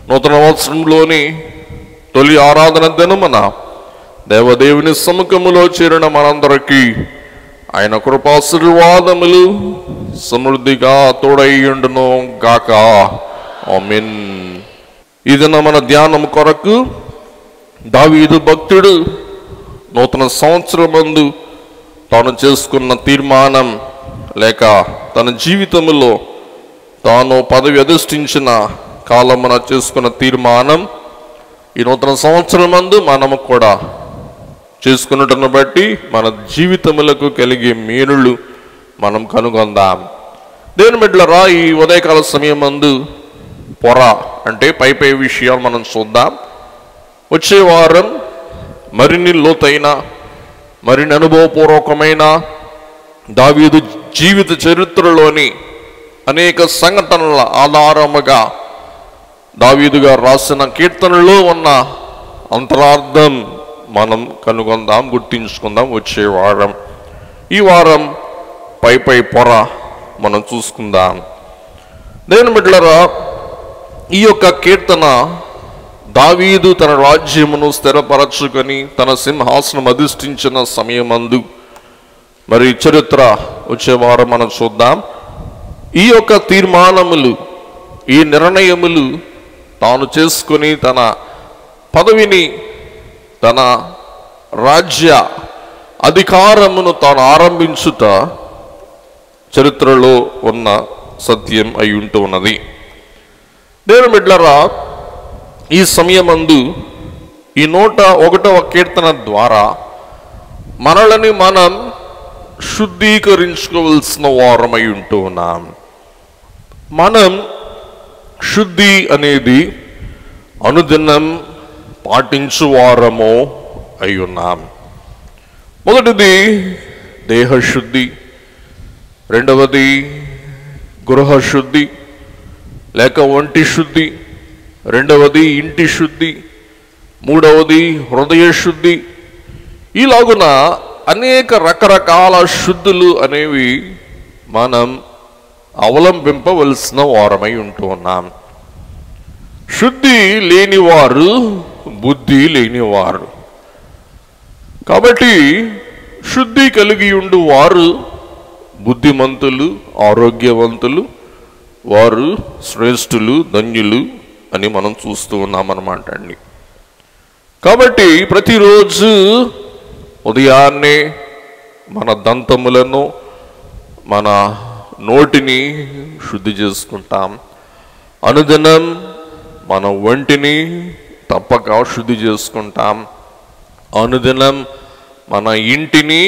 నూతన సంవత్సరంలోని తొలి ఆరాధన దినమున దేవదేవుని సముఖములో చేరిన మనందరికీ ఆయన కృపాశీర్వాదములు సమృద్ధిగా తోడైయుండును గాక. ఆమేన్. ఈ దిన మన ధ్యానం కొరకు దావీదు భక్తుడు నూతన సంవత్సరమందు తాను చేసుకున్న తీర్మానం లేక తన జీవితంలో తాను పదవి అధిష్ఠించిన కాలమున చేసుకున్న తీర్మానం ఈ నూతన సంవత్సరమందు మనము కూడా చేసుకున్నట్టును బట్టి మన జీవితములకు కలిగే మేలులు మనం కనుగొందాం. దేవుని బిడ్డలారా, ఈ ఉదయకాల సమయమందు పొర అంటే పై విషయాలు మనం చూద్దాం. వచ్చే వారం మరిన్ని లోతైన మరిన్ని అనుభవపూర్వకమైన దావీదు జీవిత చరిత్రలోని అనేక సంఘటనల ఆధారముగా దావీదు గారు రాసిన కీర్తనలో ఉన్న అంతరార్థం మనం కనుగొందాం, గుర్తించుకుందాం వచ్చే వారం. ఈ వారం పై పొర మనం చూసుకుందాం. దేవుని బిడ్డలారా, ఈ యొక్క కీర్తన దావీదు తన రాజ్యమును స్థిరపరచుకొని తన సింహాసనం అధిష్ఠించిన సమయమందు మరి చరిత్ర వచ్చే వారం మనం చూద్దాం. ఈ యొక్క తీర్మానములు, ఈ నిర్ణయములు తాను చేసుకుని తన పదవిని, తన రాజ్య అధికారమును తాను ఆరంభించుట చరిత్రలో ఉన్న సత్యం అయి ఉంటూ ఉన్నది. దేవుని బిడ్డలారా, ఈ సమయమందు ఈ 101వ కీర్తన ద్వారా మనల్ని మనం శుద్ధీకరించుకోవలసిన వారమై ఉంటూ ఉన్నాం. మనం శుద్ధి అనేది అనుదినం పాటించు వారము అయి ఉన్నాం. మొదటిది దేహశుద్ధి, రెండవది గృహశుద్ధి లేక ఒంటి శుద్ధి, రెండవది ఇంటి శుద్ధి, మూడవది హృదయ శుద్ధి. ఇలాగున అనేక రకరకాల శుద్ధులు అనేవి మనం అవలంబింపవలసిన వారమై ఉంటూ ఉన్నాం. శుద్ధి లేనివారు బుద్ధి లేనివారు. కాబట్టి శుద్ధి కలిగి ఉండు వారు బుద్ధిమంతులు, ఆరోగ్యవంతులు, వారు శ్రేష్ఠులు, ధన్యులు అని మనం చూస్తూ ఉన్నామన్నమాట అండి. కాబట్టి ప్రతిరోజు ఉదయాన్నే మన దంతములను, మన నోటిని శుద్ధి చేసుకుంటాం. అనుదినం మన ఒంటిని తప్పక శుద్ధి చేసుకుంటాం. అనుదినం మన ఇంటిని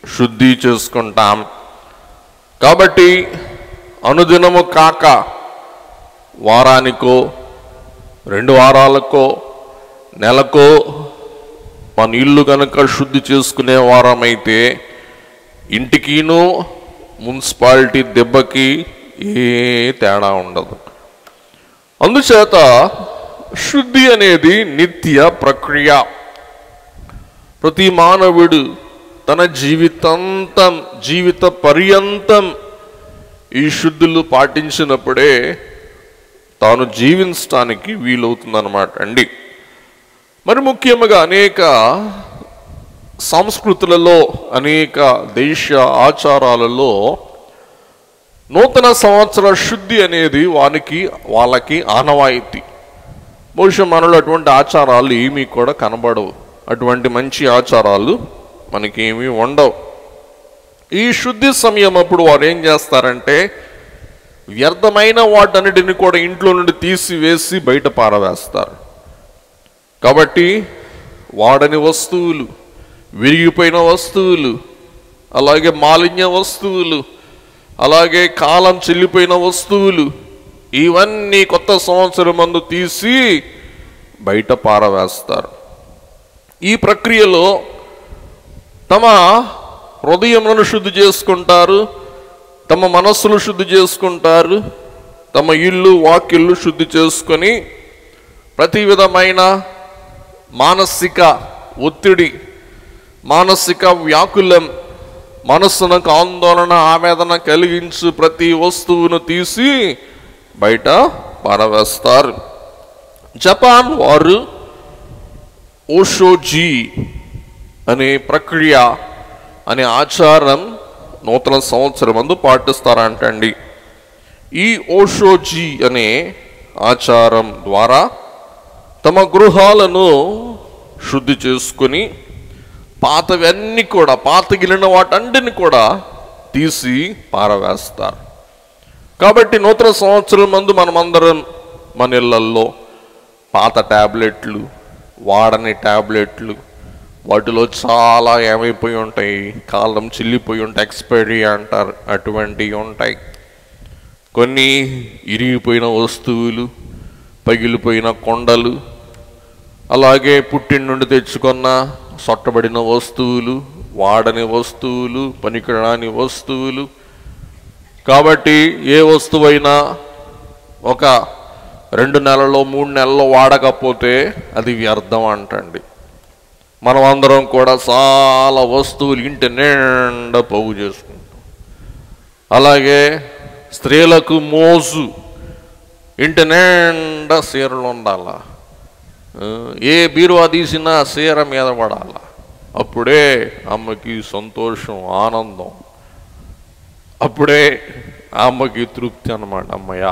శుద్ధి చేసుకుంటాం. కాబట్టి అనుదినము కాక వారానికో, 2 వారాలకో, నెలకో మన ఇల్లు కనుక శుద్ధి చేసుకునే వారమైతే ఇంటికిను మున్సిపాలిటీ దెబ్బకి ఏ తేడా ఉండదు. అందుచేత శుద్ధి అనేది నిత్య ప్రక్రియ. ప్రతి మానవుడు తన జీవిత పర్యంతం ఈ శుద్ధులు పాటించినప్పుడే తాను జీవించడానికి వీలవుతుందన్నమాట అండి. మరి ముఖ్యంగా అనేక సంస్కృతులలో, అనేక దేశ ఆచారాలలో నూతన సంవత్సర శుద్ధి అనేది వాళ్ళకి ఆనవాయితీ. బహుశా మనలో అటువంటి ఆచారాలు ఏమీ కూడా కనబడవు. అటువంటి మంచి ఆచారాలు మనకేమీ ఉండవు. ఈ శుద్ధి సమయం అప్పుడు వారు ఏం చేస్తారంటే వ్యర్థమైన వాటన్నిటిని కూడా ఇంట్లో నుండి తీసివేసి బయట పారవేస్తారు. కాబట్టి వాడని వస్తువులు, విరిగిపోయిన వస్తువులు, అలాగే మాలిన్య వస్తువులు, అలాగే కాలం చెల్లిపోయిన వస్తువులు, ఇవన్నీ కొత్త సంవత్సరం మందు తీసి బయట పారవేస్తారు. ఈ ప్రక్రియలో తమ హృదయములను శుద్ధి చేసుకుంటారు, తమ మనస్సులు శుద్ధి చేసుకుంటారు, తమ ఇల్లు వాకిళ్ళు శుద్ధి చేసుకొని ప్రతి విధమైన మానసిక ఒత్తిడి, మానసిక వ్యాకులం, మనస్సునకు ఆందోళన, ఆవేదన కలిగించు ప్రతి వస్తువును తీసి బయట పారవేస్తారు. జపాన్ వారు ఓషోజీ అనే ప్రక్రియ అనే ఆచారం నూతన సంవత్సరం అందు పాటిస్తారంటండి. ఈ ఓషోజీ అనే ఆచారం ద్వారా తమ గృహాలను శుద్ధి చేసుకుని పాతవన్నీ కూడా, పాతగిలిన వాటన్నిటిని కూడా తీసి పారవేస్తారు. కాబట్టి నూతన సంవత్సరం మందు మనమందరం మన ఇళ్లల్లో పాత ట్యాబ్లెట్లు, వాడని ట్యాబ్లెట్లు, వాటిలో చాలా ఏమైపోయి ఉంటాయి, కాలం చిల్లిపోయి ఉంటాయి, ఎక్స్పైరీ అంటారు, అటువంటివి ఉంటాయి. కొన్ని ఇరిగిపోయిన వస్తువులు, పగిలిపోయిన కొండలు, అలాగే పుట్టిన నుండి తెచ్చుకున్న సొట్టబడిన వస్తువులు, వాడని వస్తువులు, పనికిరాని వస్తువులు. కాబట్టి ఏ వస్తువైనా ఒక 2 నెలల్లో 3 నెలల్లో వాడకపోతే అది వ్యర్థం అంటండి. మనం అందరం కూడా చాలా వస్తువులు ఇంటి నిండా పోగు చేసుకుంటాం. అలాగే స్త్రీలకు మోజు, ఇంటి నిండా చీరలు ఉండాల, ఏ బీరువా తీసినా చీర మీద పడాల. అప్పుడే అమ్మకి సంతోషం, ఆనందం, అప్పుడే అమ్మకి తృప్తి అన్నమాట. అమ్మయ్య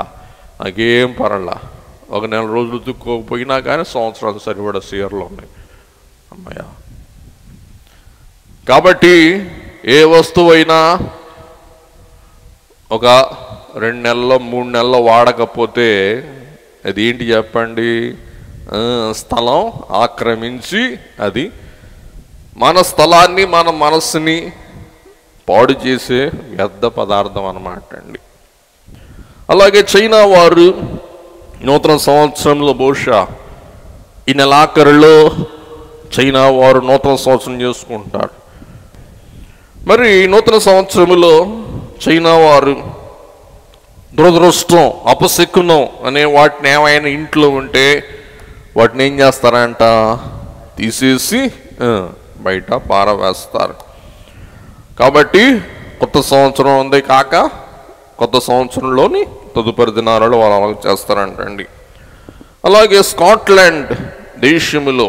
నాకేం పర్లా, ఒక నెల రోజులు తుక్కోకపోయినా కానీ సంవత్సరాలు సరిపడా చీరలు ఉన్నాయి అమ్మయ్య. కాబట్టి ఏ వస్తువైనా ఒక 2 నెలల్లో 3 నెలల్లో వాడకపోతే అది ఏంటి చెప్పండి? స్థలం ఆక్రమించి అది మన స్థలాన్ని, మన మనస్సుని పాడు చేసే వ్యర్థ పదార్థం అన్నమాట అండి. అలాగే చైనా వారు నూతన సంవత్సరంలో బహుశా ఈ నెలాఖరులో చైనా వారు నూతన సంవత్సరం చేసుకుంటారు. మరి నూతన సంవత్సరంలో చైనా వారు దురదృష్టం, అపశకునం అనే వాటిని ఏమైనా ఇంట్లో ఉంటే వాటిని ఏం చేస్తారంట? తీసేసి బయట పారవేస్తారు. కాబట్టి కొత్త సంవత్సరం ఉంది కాక కొత్త సంవత్సరంలోని తదుపరి దినాలలో వాళ్ళు అలా చేస్తారంటండి. అలాగే స్కాట్లాండ్ దేశములో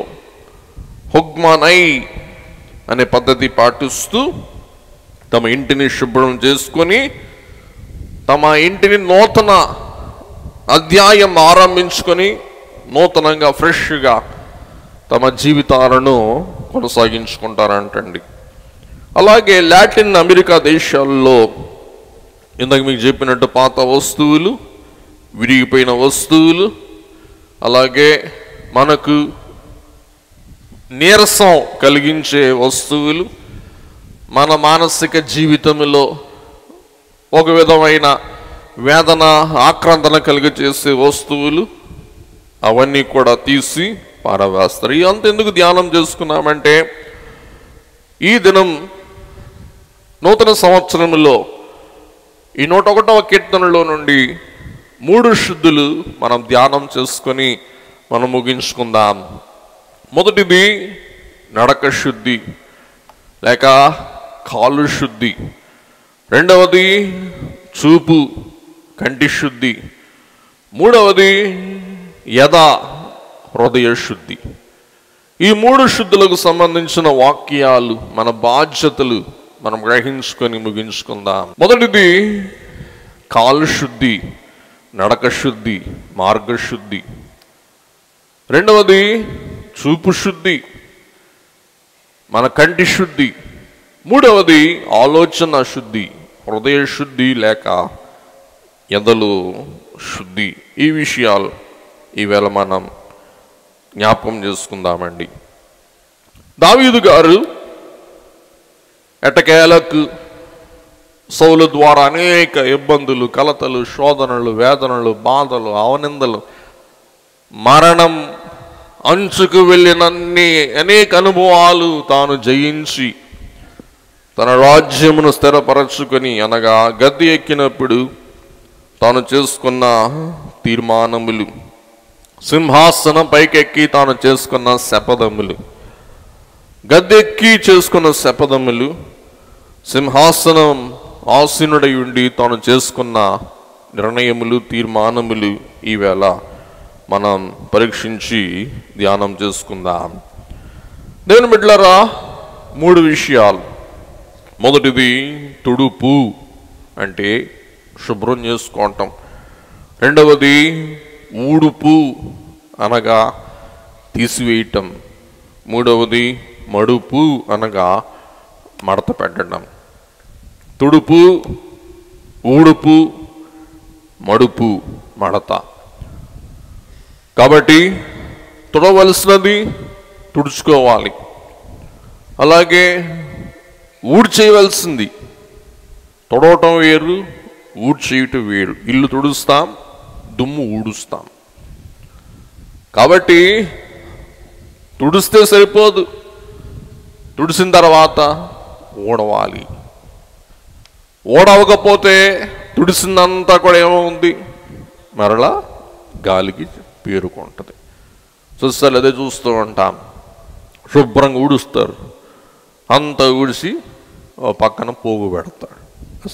హుగ్మానై అనే పద్ధతి పాటిస్తూ తమ ఇంటిని శుభ్రం చేసుకొని తమ ఇంటిని నూతన అధ్యాయం ఆరంభించుకొని నూతనంగా ఫ్రెష్గా తమ జీవితాలను కొనసాగించుకుంటారంటండి. అలాగే లాటిన్ అమెరికా దేశాల్లో ఇందాక మీకు చెప్పినట్టు పాత వస్తువులు, విరిగిపోయిన వస్తువులు, అలాగే మనకు నీరసం కలిగించే వస్తువులు, మన మానసిక జీవితంలో ఒక విధమైన వేదన, ఆక్రందన కలిగజేసే వస్తువులు అవన్నీ కూడా తీసి పారవేస్తారు. ఇదంతా ఎందుకు ధ్యానం చేసుకున్నామంటే ఈ దినం నూతన సంవత్సరంలో ఈ 101వ కీర్తనలో నుండి 3 శుద్ధులు మనం ధ్యానం చేసుకొని మనం ముగించుకుందాం. మొదటిది నడక శుద్ధి లేక కాలు శుద్ధి, రెండవది చూపు కంటి శుద్ధి, మూడవది హృదయ శుద్ధి. ఈ 3 శుద్ధులకు సంబంధించిన వాక్యాలు, మన బాధ్యతలు మనం గ్రహించుకొని ముగించుకుందాం. మొదటిది కాలు శుద్ధి, నడక శుద్ధి, మార్గశుద్ధి. రెండవది చూపు శుద్ధి, మన కంటి శుద్ధి. మూడవది ఆలోచన శుద్ధి, హృదయ శుద్ధి లేక ఎదలు శుద్ధి. ఈ విషయాలు ఈవేళ మనం జ్ఞాపకం చేసుకుందామండి. దావీదు గారు ఎటకేలకు సౌలు ద్వారా అనేక ఇబ్బందులు, కలతలు, శోధనలు, వేదనలు, బాధలు, అవనిందలు, మరణం అంచుకు వెళ్ళినన్ని అనేక అనుభవాలు తాను జయించి తన రాజ్యమును స్థిరపరచుకొని, అనగా గద్దె ఎక్కినప్పుడు తాను చేసుకున్న తీర్మానములు, సింహాసనం పైకెక్కి తాను చేసుకున్న శపథములు, గద్దెక్కి చేసుకున్న శపథములు, సింహాసనం ఆసీనుడై ఉండి తాను చేసుకున్న నిర్ణయములు, తీర్మానములు ఈవేళ మనం పరీక్షించి ధ్యానం చేసుకుందాం. దేవుని బిడ్డలారా, 3 విషయాలు. మొదటిది తుడుపు అంటే శుభ్రం చేసుకోవటం. రెండవది ఊడుపు అనగా తీసివేయటం. మూడవది మడుపు అనగా మడత పెట్టడం. తుడుపు, ఊడుపు, మడుపు, మడత. కాబట్టి తుడవలసినది తుడుచుకోవాలి, అలాగే ఊడ్చేయవలసింది. తుడవటం వేరు, ఊడ్చేయటం వేరు. ఇల్లు తుడుస్తాం, దుమ్ము ఊడుస్తాం. కాబట్టి తుడిస్తే సరిపోదు, తుడిసిన తర్వాత ఊడవాలి. ఊడవకపోతే తుడిసిందంతా కూడా ఏమవుంది, మరలా గాలికి పేరుకుంటుంది. చూస్తారు, అదే చూస్తూ ఉంటాం. శుభ్రంగా ఊడుస్తారు, అంతా ఊడిసి పక్కన పోగు పెడతాడు.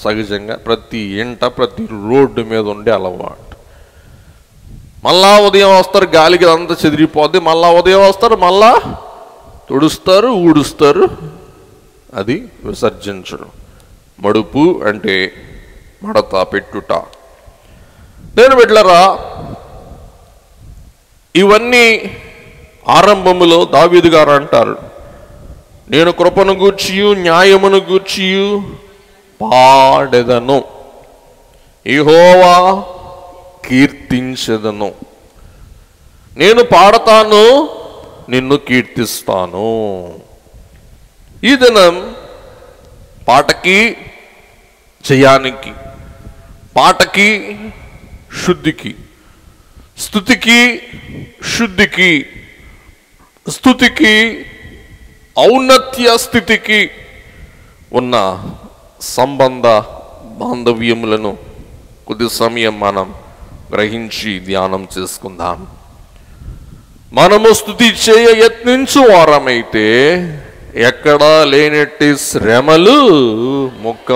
సహజంగా ప్రతి ఇంట ప్రతి రోడ్డు మీద ఉండే అలవాటు. మళ్ళా ఉదయం వస్తారు, గాలికి అంతా చెదిరిపోద్ది. మళ్ళా ఉదయం వస్తారు, మళ్ళా తుడుస్తారు, ఊడుస్తారు. అది విసర్జించడం. మడుపు అంటే మడత పెట్టుట. నేను బిడ్డలారా, ఇవన్నీ ఆరంభములో దావీదు గారు అంటారు, నేను కృపను గూర్చియు న్యాయమును గూర్చియు పాడెదను, యెహోవా కీర్తించెదను. నేను పాడతాను, నిన్ను కీర్తిస్తాను. ఈ దినం పాటకి జయానికి, పాటకి శుద్ధికి, స్తుతికి శుద్ధికి, స్తుతికి ఔన్నత్య స్థితికి ఉన్న సంబంధ బాంధవ్యములను కొద్ది సమయం మనం గ్రహించి ధ్యానం చేసుకుందాం. మనము స్తుతి చేయ యత్నించు వారమైతే ఎక్కడా లేనట్టి శ్రమలు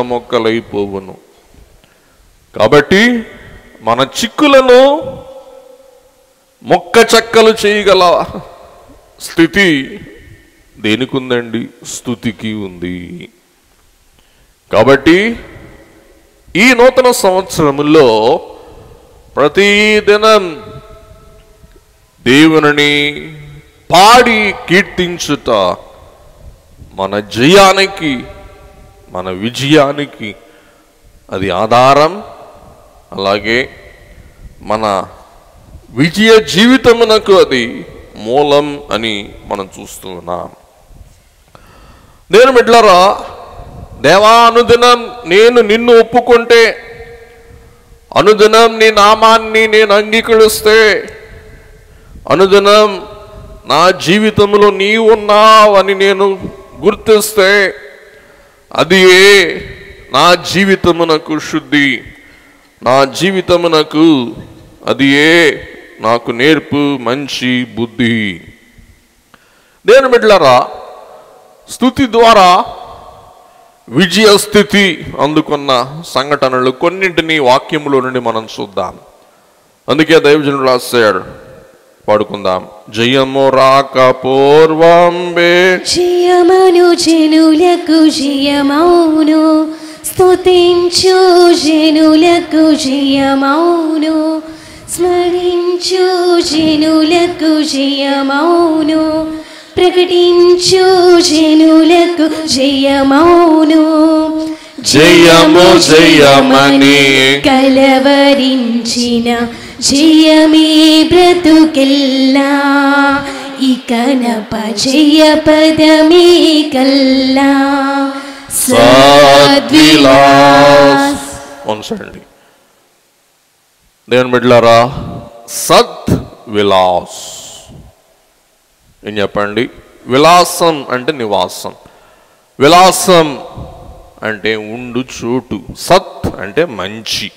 మొక్కలైపోవును. కాబట్టి మన చిక్కులను మొక్క చెక్కలు చేయగల స్థితి దేనికి ఉందండి? స్తుతికి ఉంది. కాబట్టి ఈ నూతన సంవత్సరములో ప్రతిదినం దేవుని పాడి కీర్తించుట మన జయానికి, మన విజయానికి అది ఆధారం. అలాగే మన విజయ జీవితమునకు అది మూలం అని మనం చూస్తూ ఉన్నాం. నేను బిడ్డలారా, దేవా, అనుదినం నేను నిన్ను ఒప్పుకుంటే, అనుదినం నీ నామాన్ని నేను అంగీకరిస్తే, అనుదినం నా జీవితంలో నీవు ఉన్నావని నేను గుర్తిస్తే, అది నా జీవితమునకు శుద్ధి, నా జీవితమునకు అది నాకు నేర్పు, మంచి బుద్ధి. నేను బిడ్డలారా, స్తుతి ద్వారా విజయ స్థితి అందుకున్న సంఘటనలు కొన్నింటిని వాక్యములో నుండి మనం చూద్దాం. అందుకే దైవజనుడు రాశాడు, పాడుకుందాం. జయము రాక పూర్వంబే జయమను జనులకు జయమౌను, స్తుతించు జనులకు జయమౌను, స్మరించు జనులకు జయమౌను, ప్రకటించు జనులకు జయమౌను. జయము జయమని కలవరించిన జయమే బ్రతుకెల్లా, ఇకనప జయ పదమే కల్లా. సద్విలాస్. ఉంచండి దేవుని బిడ్డలారా, సత్ విలాస్. ఏం చెప్పండి? విలాసం అంటే నివాసం, విలాసం అంటే ఉండు చోటు, సత్ అంటే మంచి.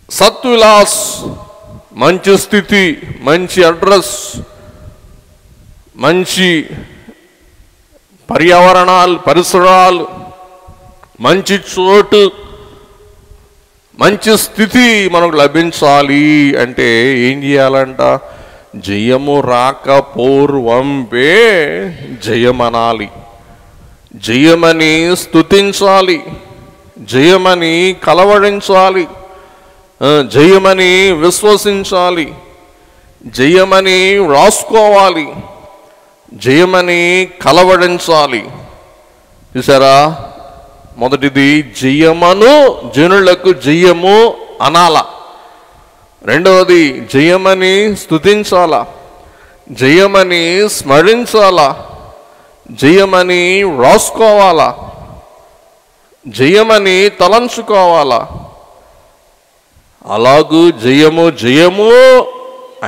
సత్ విలాస్, మంచి స్థితి, మంచి అడ్రస్, మంచి పర్యావరణాలు, పరిసరాలు, మంచి చోటు, మంచి స్థితి మనకు లభించాలి అంటే ఏం చేయాలంట? జయము రాక పూర్వంపే జయమనాలి, జయమని స్తుతించాలి, జయమని కలవరించాలి, జయమని విశ్వసించాలి, జయమని రాసుకోవాలి, జయమని కలవరించాలి. చూసారా? మొదటిది జయమను జనులకు జయము అనాల, రెండవది జయమని స్తుతించాలా, జయమని స్మరించాలా, జయమని రాసుకోవాలా, జయమని తలంచుకోవాలా. అలాగూ జయము జయము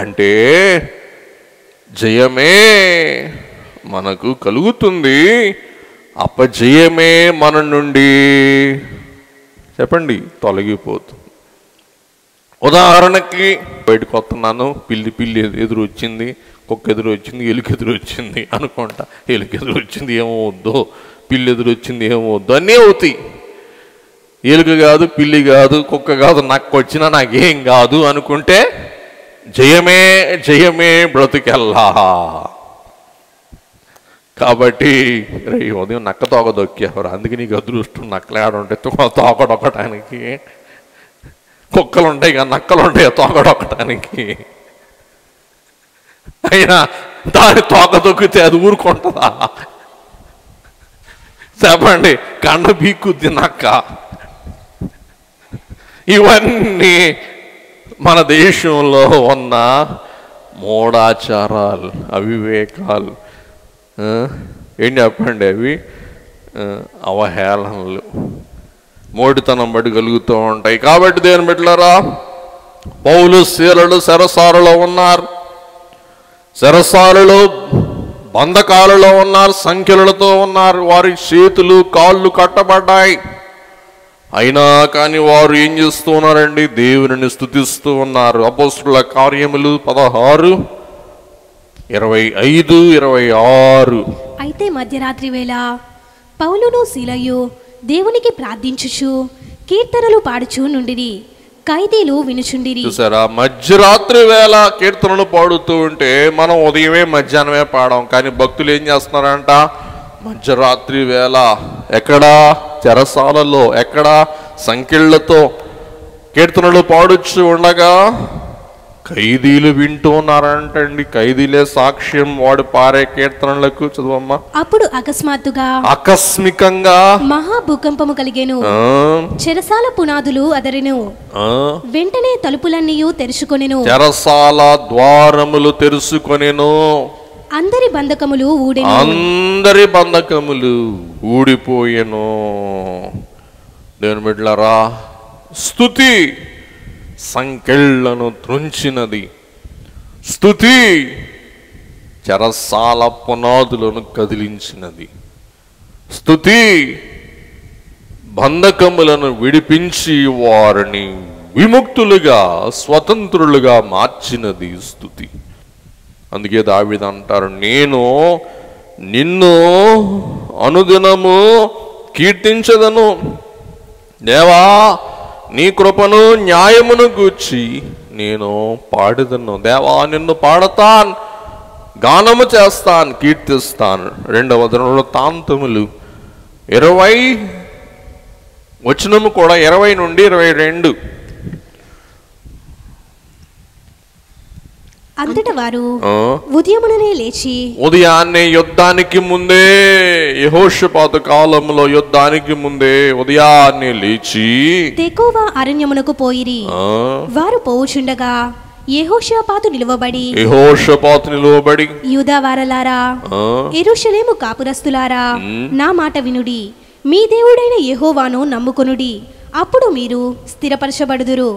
అంటే జయమే మనకు కలుగుతుంది, అపజయమే మన నుండి చెప్పండి తొలగిపోతుంది. ఉదాహరణకి బయటకు వస్తున్నాను, పిల్లి ఎదురు వచ్చింది, కుక్క ఎదురు వచ్చింది, ఎలుక ఎదురు వచ్చింది అనుకుంటా. ఎలుక ఎదురు వచ్చింది ఏమవుద్దో, పిల్లి ఎదురు వచ్చింది ఏమవుద్దో అన్నీ అవుతాయి. ఎలుక కాదు, పిల్లి కాదు, కుక్క కాదు, నక్క వచ్చినా నాకేం కాదు అనుకుంటే జయమే జయమే బ్రతుకెల్లా. కాబట్టి ఉదయం నక్క తోక దొక్కేవారు, అందుకే నీకు అదృష్టం. నక్కలేడుంటే తోకడొక్కటానికి, కుక్కలు ఉంటాయి కదా, నక్కలు ఉంటాయి తోకడొక్కటానికి. అయినా దాని తోక దొక్కితే అది ఊరుకుంటుందా? చెప్పండి, కండ బీక్కుద్ది నక్క. ఇవన్నీ మన దేశంలో ఉన్న మూఢాచారాలు, అవివేకాలు, ఏం చెప్పండి, అవి అవహేళనలు, మోడితనం బట్టి కలుగుతూ ఉంటాయి. కాబట్టి దేవుని బిడ్డలారా, పౌలు శీలలు చెరసాలలో ఉన్నారు, చెరసాలలో బంధకాలలో ఉన్నారు, సంఖ్యలతో ఉన్నారు, వారి చేతులు కాళ్ళు కట్టబడ్డాయి. అయినా కానీ వారు ఏం చేస్తూ ఉన్నారండి? దేవుని స్తుతిస్తూ ఉన్నారు. అపోస్తలుల కార్యములు 16, 25, 26. అయితే మధ్యరాత్రి వేళ పౌలును శీలయు దేవునికి ప్రార్థించుచు కీర్తనలు పాడుచు నుండిరి, ఖైదీలు వినుచుండిరి. చూసారా? మధ్యరాత్రి వేళ కీర్తనలు పాడుతూ ఉంటే మనం ఉదయమే మధ్యాహ్నమే పాడాం, కానీ భక్తులు ఏం చేస్తున్నారంట? మధ్యరాత్రి వేళ ఎక్కడా? చెరసాలలో, ఎక్కడా? సంకెళ్లతో కీర్తనలు పాడుచు ఉండగా ఖైదీలు వింటూ ఉన్నారంటండి. ఖైదీలే సాక్ష్యం వాడు పారే కీర్తనలకు. చదువమ్మా. అప్పుడు అకస్మాత్తుగా, ఆకస్మికంగా మహాభూకంపము కలిగెను, చెరసాల పునాదులు అదరెను, వెంటనే తలుపులన్నీ తెరుచుకొనెను, చెరసాల ద్వారములు తెరుచుకొనెను, అందరి బంధకములు ఊడెను, అందరి బంధకములు ఊడిపోయెను. దేవుని బిడ్డలారా, స్తుతి సంకెళ్లను త్రుంచినది, స్తుతి చెరసాల పునాదులను కదిలించినది, స్తుతి బంధకములను విడిపించి వారిని విముక్తులుగా స్వతంత్రులుగా మార్చినది స్తుతి. అందుకే దావీదు అంటారు, నేను నిన్ను అనుదినము కీర్తించదను, దేవా నీ కృపను న్యాయమును గూర్చి నేను పాడుదను. దేవా నిన్ను పాడతాను, గానము చేస్తాను, కీర్తిస్తాను. 2వ దినవృత్తాంతములు 20 వచనము కూడా 20 నుండి 22. అంతట వారు ఉదయముననే లేచి, ఉదయాన్నే యుద్ధానికి ముందే, యెహోషాపాతు కాలంలో యుద్ధానికి ముందే ఉదయాన్నే లేచి తెకోవ అరణ్యమునకు పోయిరి. వారు పోవుచుండగా యెహోషాపాతు నిలువబడి, యూదా వారలారా, యెరూషలేము కాపురస్తులారా, నా మాట వినుడి, మీ దేవుడైన యెహోవాను నమ్ముకొనుడి, అప్పుడు మీరు స్థిరపరచబడుదురు.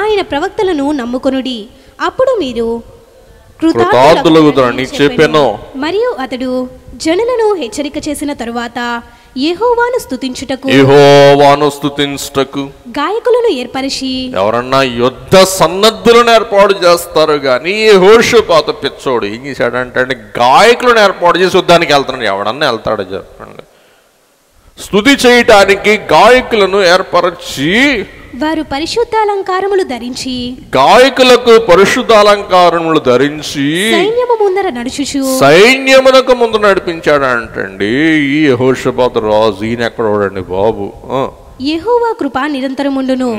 ఆయన ప్రవక్తలను నమ్ముకొనుడి, అప్పుడు మీరు కృతార్థులగుదురని చెప్పెను. మరియు అతడు జనులను హెచ్చరిక చేసిన తరువాత యెహోవాను స్తుతించుటకు గాయకులను ఏర్పరిచి, ఎవరన్నా యుద్ధ సన్నద్ధులను ఏర్పాటు చేస్తారు కానీ యెహోషాపాతు పిచ్చోడు ఏం చేశాడంటే గాయకులను ఏర్పాటు చేసి యుద్ధానికి వెళ్తున్నాడు. ఎవడన్నా వెళ్తాడు చెప్పండి? స్తుతి చేయటానికి గాయకులను ఏర్పరిచి వారు పరిశుద్ధాలంకారములు ధరించి గాయకులకు పరిశుద్ధాలంకారములు ధరించి సైన్యము ముందర నడుచుచు సైన్యమునకు ముందు నడిపించాడంటండి ఈ యెహోషాపాతు రాజు. ఈయన ఎక్కడోడండి బాబు? యెహోవా కృప నిరంతరముండును,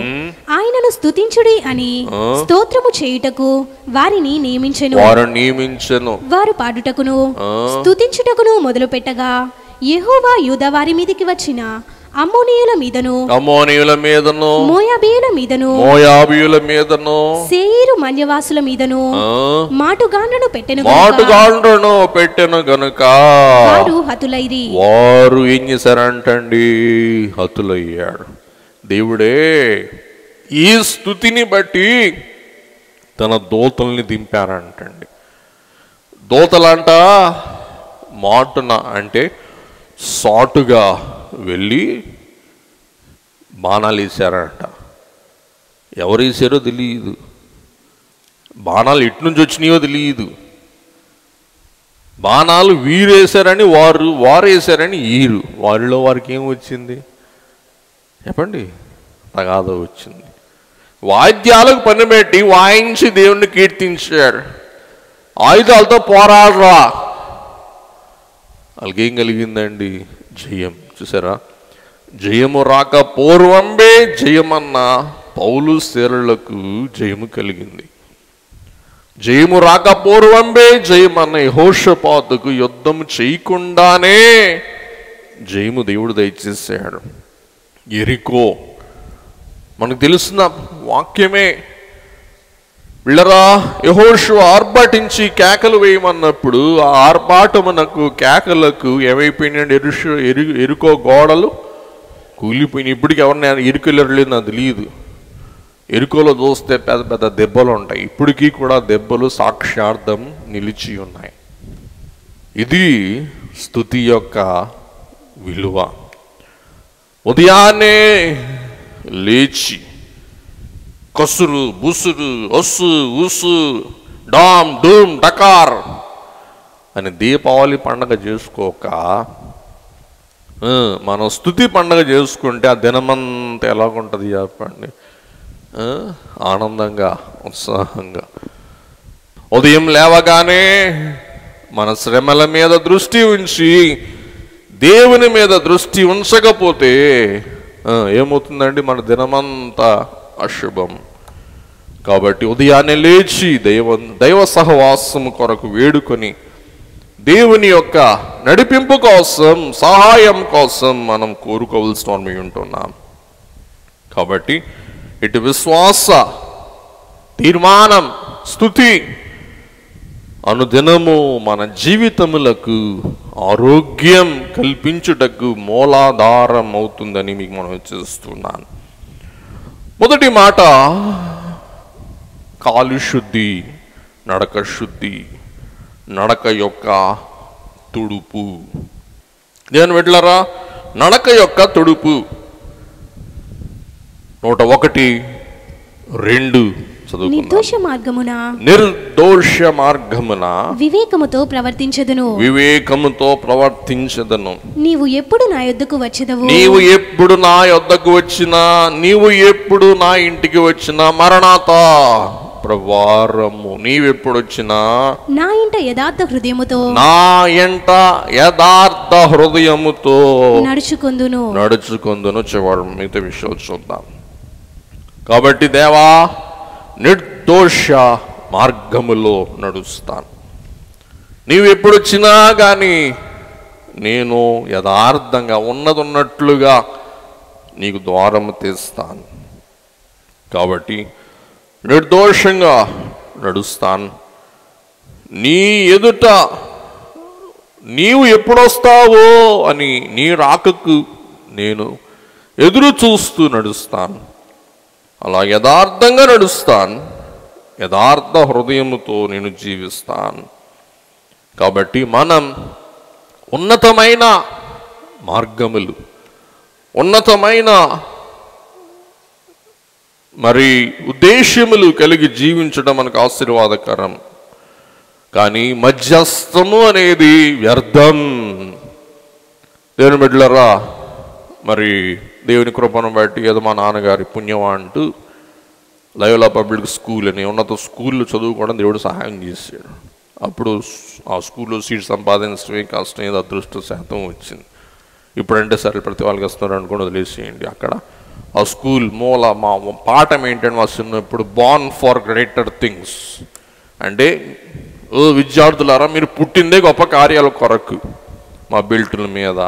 ఆయనను స్తుతించుడి అని స్తోత్రము చేయుటకు వారిని నియమించెను. వారు పాడుటకును స్తుతించుటకును మొదలు పెట్టగా యెహోవా యూదా వారి మీదికి వచ్చిన అమ్మోనీయుల మీదను మోయాబీయుల మీదను శేయీరు మన్యవాసుల మీదను మాటుగాండ్రను పెట్టెను గనుక వారు హతులైరి. వారు ఏం చేశారంటండి? హతులయ్యాడు. దేవుడే ఈ స్తుతిని బట్టి తన దూతల్ని దింపారంటండి. దూతలంట మాటున అంటే సాటుగా వెళ్ళి బాణాలు వేసారంట. ఎవరు వేసారో తెలియదు, బాణాలు ఎటు నుంచి వచ్చినాయో తెలియదు. బాణాలు వీరు వేశారని వారు వేశారని వీరు, వారిలో వారికి ఏం వచ్చింది చెప్పండి? తగాదా వచ్చింది. వాయిద్యాలకు పని పెట్టి వాయించి దేవుణ్ణి కీర్తించారు. ఆయుధాలతో పోరాడరా, వాళ్ళకేం కలిగిందండి? జయం. చూసారా? జయము రాక పూర్వంబే జయమన్న పౌలు శేరులకు జయము కలిగింది. జయము రాక పూర్వంబే జయమన్న యెహోషాపాతుకు యుద్ధం చేయకుండానే జయము దేవుడు దయచేసాడు. యెరికో మనకు తెలిసిన వాక్యమే. వీళ్ళరా యెహోషువ ఆర్భాటించి కేకలు వేయమన్నప్పుడు ఆ ఆర్భాటమునకు కేకలకు ఏమైపోయినాయండి? ఎరుకో గోడలు కూలిపోయినాయి. ఇప్పటికి ఎవరిని ఎరుకెళ్ళలేదు నాకు తెలియదు. ఎరుకోలో చూస్తే పెద్ద పెద్ద దెబ్బలు ఉంటాయి. ఇప్పటికీ కూడా దెబ్బలు సాక్ష్యార్థం నిలిచి ఉన్నాయి. ఇది స్తుతి యొక్క విలువ. ఉదయాన్నే లేచి కసురు బుసురు ఒస్సు ఉసు డామ్ డూమ్ డకార్ అని దీపావళి పండగ చేసుకోక మనం స్తుతి పండగ చేసుకుంటే ఆ దినమంతా ఎలాగుంటుంది చెప్పండి? ఆనందంగా ఉత్సాహంగా. ఉదయం లేవగానే మన శ్రమల మీద దృష్టి ఉంచి దేవుని మీద దృష్టి ఉంచకపోతే ఏమవుతుందండి? మన దినమంతా అశుభం. కాబట్టి ఉదయాన్నే లేచి దైవ సహవాసము కొరకు వేడుకొని దేవుని యొక్క నడిపింపు కోసం, సహాయం కోసం మనం కోరుకోవాల్సిన వారమై ఉంటున్నాం. కాబట్టి ఇటు విశ్వాస తీర్మానం స్తుతి అనుదినము మన జీవితములకు ఆరోగ్యం కల్పించుటకు మూలాధారం అవుతుందని మీకు మనం చేస్తున్నాను. మొదటి మాట కాలు శుద్ధి, నడక శుద్ధి, నడక యొక్క తుడుపు. నేను వెళ్ళరా నడక యొక్క తుడుపు 101:2 నిర్దోష మార్గమున వివేకముతో ప్రవర్తించెదను. నీవు ఎప్పుడు నా యొద్దకు వచ్చినా, నీవు ఎప్పుడు నా ఇంటికి వచ్చినా, మరణాత ప్రవారము నీవెప్పుడు వచ్చినా నా ఇంట యథార్థ హృదయముతో నడుచుకొందును. చివరి మిగతా విషయాలు చూద్దాం. కాబట్టి దేవా నిర్దోష మార్గములో నడుస్తాను. నీవు ఎప్పుడు వచ్చినా కానీ నేను యథార్థంగా ఉన్నట్లుగా నీకు ద్వారము తీస్తాను. కాబట్టి నిర్దోషంగా నడుస్తాను. నీ ఎదుట నీవు ఎప్పుడొస్తావో అని నీ రాకకు నేను ఎదురు చూస్తూ నడుస్తాను. అలా యథార్థంగా నడుస్తాను. యథార్థ హృదయముతో నేను జీవిస్తాను. కాబట్టి మనం ఉన్నతమైన మార్గములు, ఉన్నతమైన మరి ఉద్దేశ్యములు కలిగి జీవించడం మనకు ఆశీర్వాదకరం. కానీ మధ్యస్థము అనేది వ్యర్థం. దేవుని బిడ్డలారా, మరి దేవుని కృపను బట్టి ఏదో మా నాన్నగారి పుణ్యం అంటూ లయోలా పబ్లిక్ స్కూల్ అని ఉన్నత స్కూల్లో చదువుకోవడం దేవుడు సహాయం చేశాడు. అప్పుడు ఆ స్కూల్లో సీట్ సంపాదించడమే కష్టం, ఏదో అదృష్ట శాతం వచ్చింది. ఇప్పుడంటే సరే ప్రతి వాళ్ళకి వస్తున్నారు అనుకోండి, వదిలేసేయండి. అక్కడ ఆ స్కూల్ మూల మా పాఠం ఏంటంటే మా చిన్నప్పుడు బార్న్ ఫర్ గ్రేటర్ థింగ్స్ అంటే, ఓ విద్యార్థులారా మీరు పుట్టిందే గొప్ప కార్యాల కొరకు. మా బెల్టుల మీద,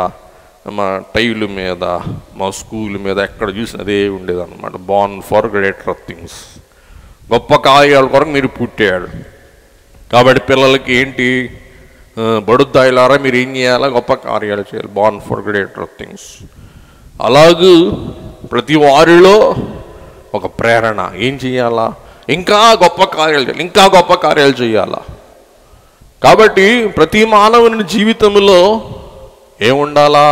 మా టైల మీద, మా స్కూల్ మీద ఎక్కడ చూసిన అదే ఉండేదన్నమాట. బార్న్ ఫర్ గ్రేటర్ థింగ్స్, గొప్ప కార్యాల కొరకు మీరు పుట్టాడు. కాబట్టి పిల్లలకి ఏంటి, బడుద్దాయిలారా మీరు ఏం చేయాలా, గొప్ప కార్యాలు చేయాలి, బార్న్ ఫర్ గ్రేటర్ థింగ్స్. అలాగూ ప్రతి వారిలో ఒక ప్రేరణ, ఏం చేయాలా, ఇంకా గొప్ప కార్యాలు చేయాలి, ఇంకా గొప్ప కార్యాలు చేయాలా. కాబట్టి ప్రతి మానవుని జీవితంలో ఏముండాలా,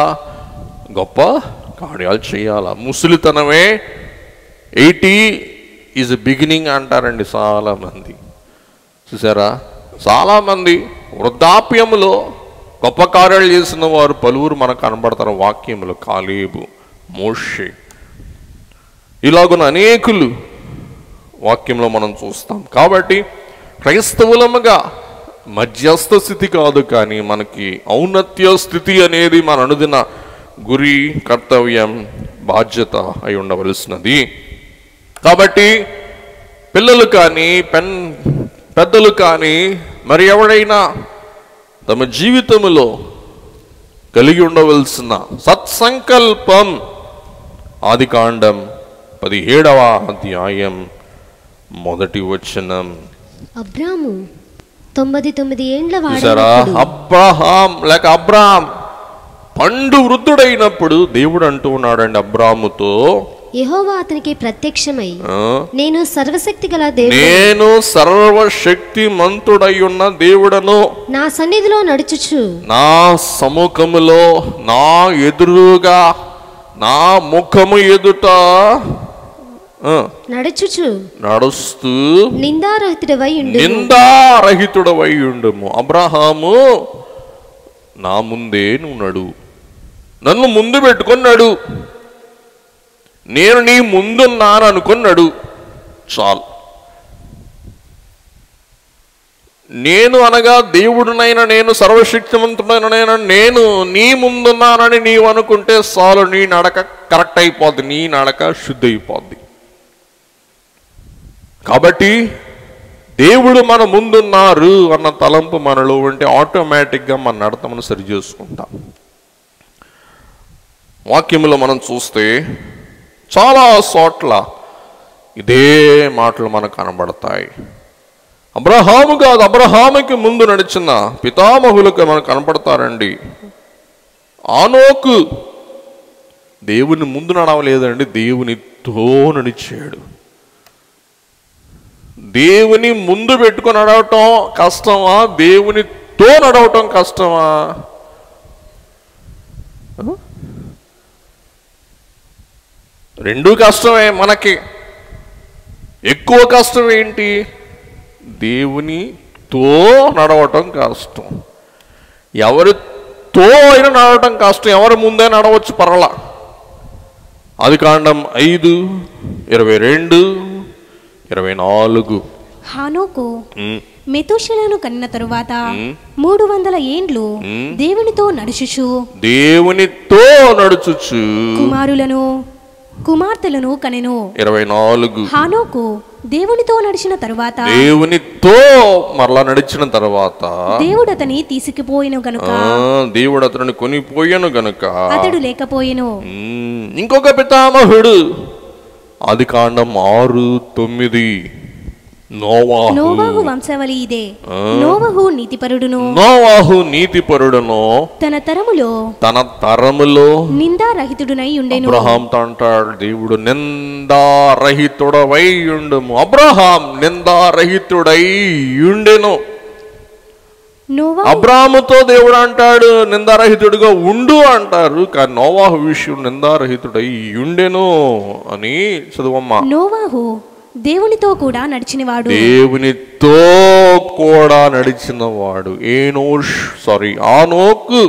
గొప్ప కార్యాలు చేయాలా. ముసలితనమే 80 ఈజ్ బిగినింగ్ అంటారండి చాలామంది. చూసారా, చాలామంది వృద్ధాప్యంలో గొప్ప కార్యాలు చేసిన వారు పలువురు మనకు కనబడతారు వాక్యంలో. కాలేబు, మోషే, ఇలాగున్న అనేకులు వాక్యంలో మనం చూస్తాం. కాబట్టి క్రైస్తవులముగా మధ్యస్థ స్థితి కాదు, కానీ మనకి ఔన్నత్య స్థితి అనేది మన అనుదిన గురి, కర్తవ్యం, బాధ్యత అయి ఉండవలసినది. కాబట్టి పిల్లలు కానీ పెద్దలు కానీ మరి ఎవరైనా తమ జీవితంలో కలిగి ఉండవలసిన సత్సంకల్పం ఆదికాండం 17వ అధ్యాయం 1వ వచనం. అబ్రాము 99 ఏండ్ల చూసారా, అబ్రహాం లేక అబ్రాం పండు వృద్ధుడైనప్పుడు దేవుడు అంటూ ఉన్నాడండి అబ్రాముతో, యెహోవా అతనికి ప్రత్యక్షమై, నేను సర్వశక్తి గల దేవుడు, నేను సర్వశక్తి మంతుడై ఉన్న దేవుడను, నా సన్నిధిలో నడుచుచు, నా సముఖములో నా ఎదురుగా నా ముఖము ఎదుట నడుస్తూ నిందారహితుడవై ఉండుము. అబ్రహాము, నా ముందే నువ్వు నడు, నన్ను ముందు పెట్టుకొని నడు, నేను నీ ముందున్నాను అనుకొని నడు, చాలు. నేను అనగా దేవుడునైనా, నేను సర్వశక్తివంతుడైనా నేను నీ ముందున్నానని నీవు అనుకుంటే చాలు, నీ నడక కరెక్ట్ అయిపోద్ది, నీ నడక శుద్ధి అయిపోద్ది. కాబట్టి దేవుడు మన ముందున్నారు అన్న తలంపు మనలో ఉంటే ఆటోమేటిక్గా మన నడత మనం సరి చేసుకుంటాం. వాక్యంలో మనం చూస్తే చాలా చోట్ల ఇదే మాటలు మనకు కనబడతాయి. అబ్రహాము కాదు, అబ్రహాముకి ముందు నడిచిన పితామహులకు మనకు కనపడతారండి. ఆనోకు దేవుని ముందు నడవలేదండి, దేవునితో నడిచాడు. దేవుని ముందు పెట్టుకొని నడవటం కష్టమా, దేవునితో నడవటం కష్టమా? రెండూ కష్టమే. మనకి ఎక్కువ కష్టం ఏంటి, దేవునితో నడవటం కష్టం. ఎవరితో అయినా నడవటం కష్టం, ఎవరి ముందే నడవచ్చు పర్వాలా. ఆదికాండం 5:22, 24. హానోకు మెతూషెలను కన్న తరువాత 300 ఏండ్లు దేవునితో నడుచుచు కుమారులను కుమార్తెలను కనెను. 24. హానోకు దేవునితో నడిచిన తరువాత, దేవునితో మరలా నడిచిన తరువాత దేవుడు అతని తీసుకుపోయెను గనుక, దేవుడు అతనిని కొనిపోయెను గనుక అతడు లేకపోయెను. ఇంకొక పితామహుడు ఆదికాండం 6:9. నోవాహు వంశావళి ఇదే. నోవాహు నీతిపరుడును తన తరములో నిందారహితుడునై ఉండెను. అబ్రహాం అంటాడు, దేవుడు నిందారహితుడవై ఉండుము. అబ్రహాం నిందారహితుడై ఉండెను. అబ్రాహాముతో దేవుడు అంటాడు నిందారహితుడిగా ఉండు అంటారు, కానీ నోవాహు విషయం నిందారహితుడై ఉండెను అని చదువమ్మా. నోవాహు దేవునితో కూడా నడిచినవాడు, ఆనోకు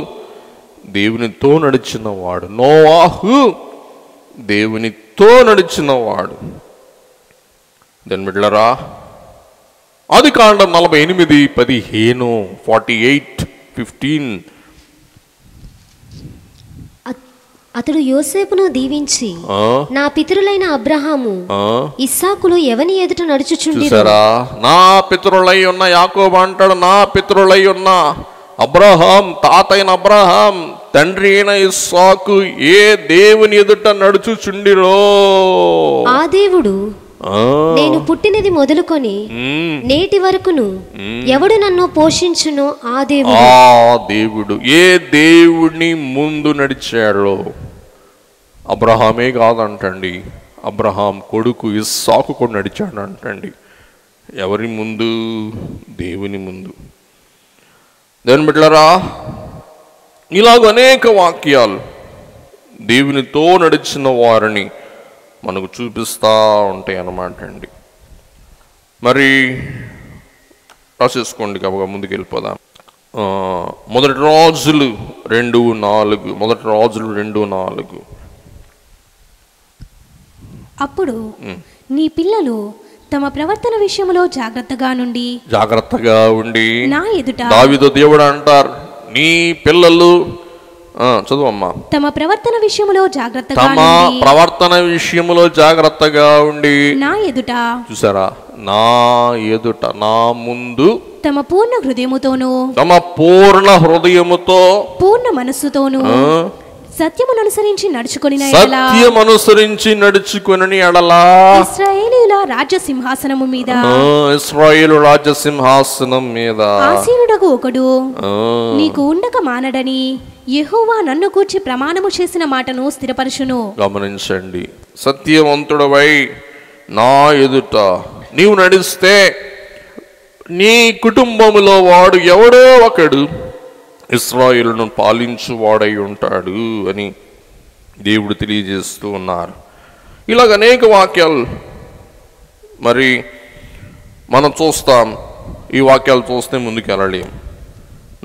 దేవునితో నడిచినవాడు, నోవాహు దేవునితో నడిచిన వాడు. దాని బిడ్డలారా, ఆదికాండం 48:15 48:15 అతడు యోసేపును దీవించి, నా పితరులైన అబ్రహాము ఇస్సాకులు ఎవని ఎదుట నడుచుచుండిరో. చూసారా, నా పితరులై ఉన్న యాకోబు అంటాడు, నా పితరులై ఉన్న అబ్రహాం, తాతైన అబ్రహాం, తండ్రి అయిన ఇస్సాకు ఏ దేవుని ఎదుట నడుచుచుండిరో ఆ దేవుడు నేను పుట్టినది మొదలుకొని నేటి వరకును ఎవడు నన్ను పోషించునో ఆ దేవుడు ఏ దేవుడిని ముందు నడిచాడో అబ్రహామే కాదంటండి, అబ్రహాం కొడుకు ఇస్సాకు కూడా నడిచాడు అంటండి. ఎవరి ముందు? దేవుని ముందు. దేవుని బిడ్డలారా, ఇలాగ అనేక వాక్యాలు దేవునితో నడిచిన వారిని మనకు చూపిస్తూ ఉంటాయి అన్నమాట అండి. మరి రాసేసుకోండి, కాబట్టి ముందుకు వెళ్ళిపోదాం. మొదటి రాజులు 2:4. అప్పుడు నీ పిల్లలు తమ ప్రవర్తన విషయంలో జాగ్రత్తగా ఉండి నా ఎదుట, దావీదు దేవుడు అంటారు, నీ పిల్లలు చదువమ్మా, తమ ప్రవర్తన విషయంలో జాగ్రత్తగా ఉండి నా ఎదుట, చూసారా, నా ఎదుట, నా ముందు తమ పూర్ణ హృదయముతోను పూర్ణ మనస్సుతోను సత్యమును అనుసరించి నడుచుకొని ఎడలా ఇశ్రాయేలీయుల రాజ్య సింహాసనము మీద ఆసీనుడగు ఒకడు నీకు ఉండక మానడని యెహోవా నన్ను గూర్చి ప్రమాణము చేసిన మాటను స్థిరపరచును. గమనించండి, సత్యవంతుడవై నా ఎదుట నీవు నడిస్తే నీ కుటుంబములో వాడు ఎవడో ఒకడు ఇశ్రాయేలును పాలించువాడై ఉంటాడు అని దేవుడు తెలియజేస్తూ ఉన్నారు. ఇలాగ అనేక వాక్యాలు మరి మనం చూస్తాం. ఈ వాక్యాలు చూస్తే ముందుకు వెళ్ళలేం.